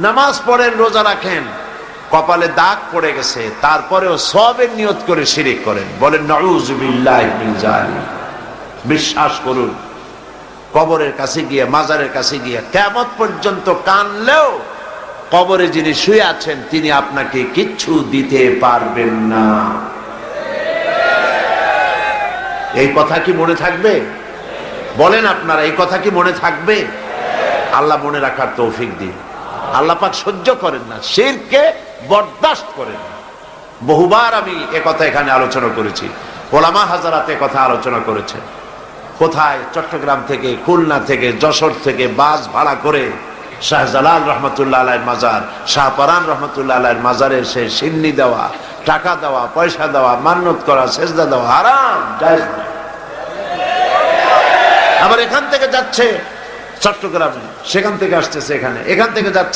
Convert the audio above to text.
নামাজ পড়েন, রোজা রাখেন, কপালে দাগ পড়ে গেছে, তারপরেও সওয়াবের নিয়ত করে শিরক করেন, বলেন নাউযুবিল্লাহি মিন যালিক। বিশ্বাস করুন, কবরের কাছে গিয়ে, মাজারের কাছে গিয়ে কিয়ামত পর্যন্ত কানলেও কবরে যিনি শুয়ে আছেন তিনি আপনাকে কিচ্ছু দিতে পারবেন না। এই কথা কি মনে থাকবে? বলেন আপনারা, এই কথা কি মনে থাকবে? আল্লাহ মনে রাখার তৌফিক দিন। আল্লাহ পাক সহ্য করেন না, শিরকে বরদাস্ত করেন না। বহুবার আমি একথা এখানে আলোচনা করেছি, ওলামা হাজারাত একথা আলোচনা করেছে। কোথায়? চট্টগ্রাম থেকে, খুলনা থেকে, যশোর থেকে বাস ভাড়া করে শাহজালাল রহমতুল্লাহ আলাইহির মাজার, শাহপরান রহমতুল্লাহ আলাইহির মাজারে এসে সিন্নি দেওয়া, টাকা দেওয়া, পয়সা দেওয়া, মান্নত করা, সেজদা দেওয়া হারাম, জায়েজ না। আবার এখান থেকে যাচ্ছে চট্টগ্রামে, সেখান থেকে আসতেছে এখানে, এখান থেকে যাচ্ছে